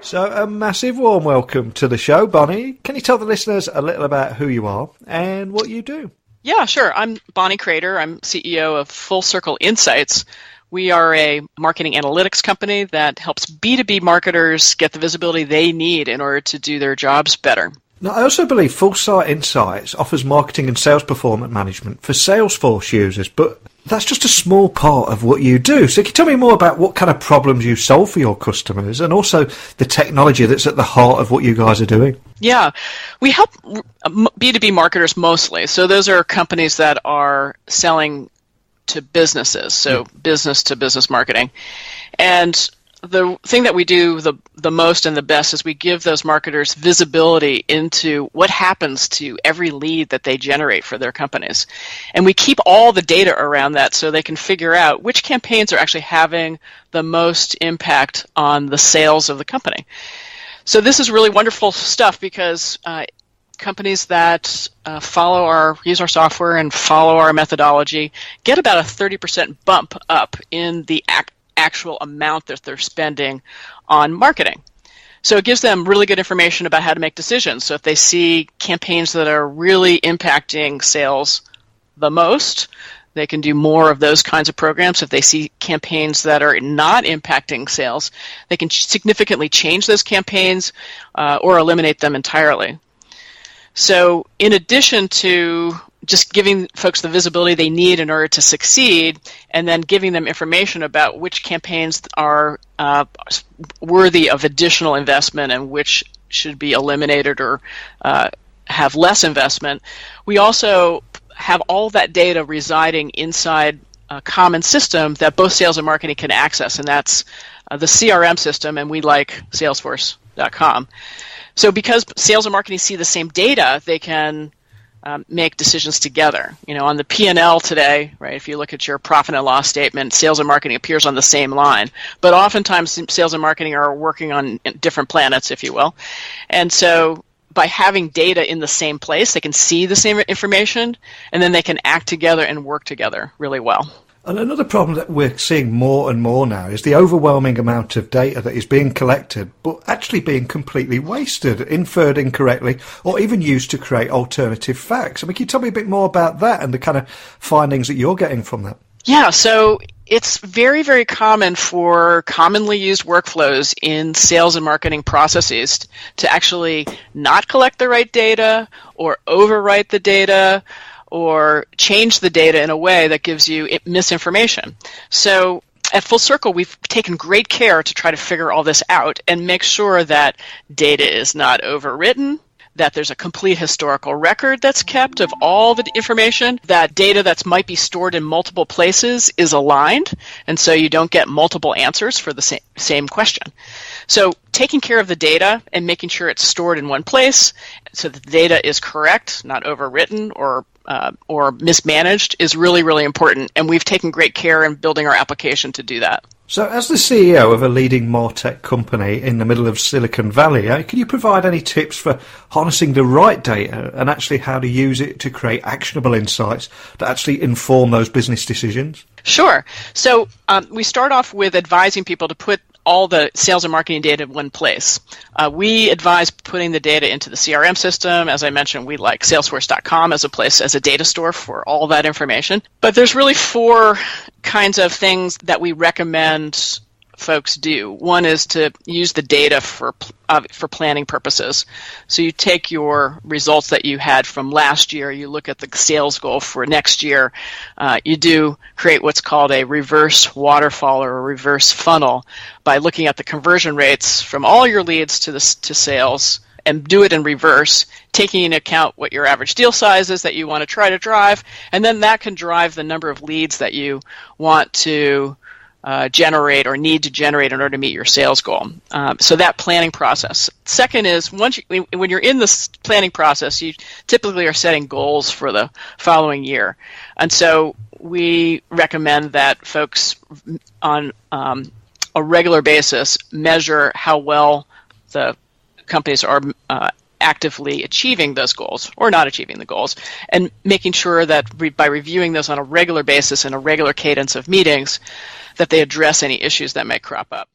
So a massive warm welcome to the show, Bonnie. Can you tell the listeners a little about who you are and what you do? Yeah, sure. I'm Bonnie Crater. I'm CEO of Full Circle Insights. We are a marketing analytics company that helps B2B marketers get the visibility they need in order to do their jobs better. Now, I also believe Full Circle Insights offers marketing and sales performance management for Salesforce users, but that's just a small part of what you do. So can you tell me more about what kind of problems you solve for your customers and also the technology that's at the heart of what you guys are doing? Yeah, we help B2B marketers mostly. So those are companies that are selling to businesses, so business to business marketing. And the thing that we do the most and the best is we give those marketers visibility into what happens to every lead that they generate for their companies. And we keep all the data around that so they can figure out which campaigns are actually having the most impact on the sales of the company. So this is really wonderful stuff because companies that use our software and follow our methodology get about a 30% bump up in the actual amount that they're spending on marketing. So it gives them really good information about how to make decisions. So if they see campaigns that are really impacting sales the most, they can do more of those kinds of programs. If they see campaigns that are not impacting sales, they can significantly change those campaigns or eliminate them entirely. So in addition to just giving folks the visibility they need in order to succeed, and then giving them information about which campaigns are worthy of additional investment and which should be eliminated or have less investment, we also have all that data residing inside a common system that both sales and marketing can access, and that's the CRM system, and we like Salesforce.com. So because sales and marketing see the same data, they can make decisions together. You know, on the P&L today, right, if you look at your profit and loss statement, sales and marketing appears on the same line. But oftentimes sales and marketing are working on different planets, if you will. And so by having data in the same place, they can see the same information, and then they can act together and work together really well. And another problem that we're seeing more and more now is the overwhelming amount of data that is being collected, but actually being completely wasted, inferred incorrectly, or even used to create alternative facts. I mean, can you tell me a bit more about that and the kind of findings that you're getting from that? Yeah, so it's very, very common for commonly used workflows in sales and marketing processes to actually not collect the right data or overwrite the data or change the data in a way that gives you misinformation. So at Full Circle, we've taken great care to try to figure all this out and make sure that data is not overwritten, that there's a complete historical record that's kept of all the information, that data that might be stored in multiple places is aligned, and so you don't get multiple answers for the same question. So taking care of the data and making sure it's stored in one place so that the data is correct, not overwritten or mismanaged is really, really important, and we've taken great care in building our application to do that. So as the CEO of a leading MarTech company in the middle of Silicon Valley, can you provide any tips for harnessing the right data and actually how to use it to create actionable insights that actually inform those business decisions? Sure. So we start off with advising people to put all the sales and marketing data in one place. We advise putting the data into the CRM system. As I mentioned, we like Salesforce.com as a data store for all that information. But there's really 4 kinds of things that we recommend folks do. One is to use the data for planning purposes. So you take your results that you had from last year, you look at the sales goal for next year, you do create what's called a reverse waterfall or a reverse funnel by looking at the conversion rates from all your leads to sales and do it in reverse, taking into account what your average deal size is that you want to try to drive, and then that can drive the number of leads that you want to generate or need to generate in order to meet your sales goal. So that planning process. Second is when you're in this planning process, you typically are setting goals for the following year. And so we recommend that folks on a regular basis measure how well the companies are actively achieving those goals or not achieving the goals, and making sure that by reviewing those on a regular basis and a regular cadence of meetings, that they address any issues that may crop up.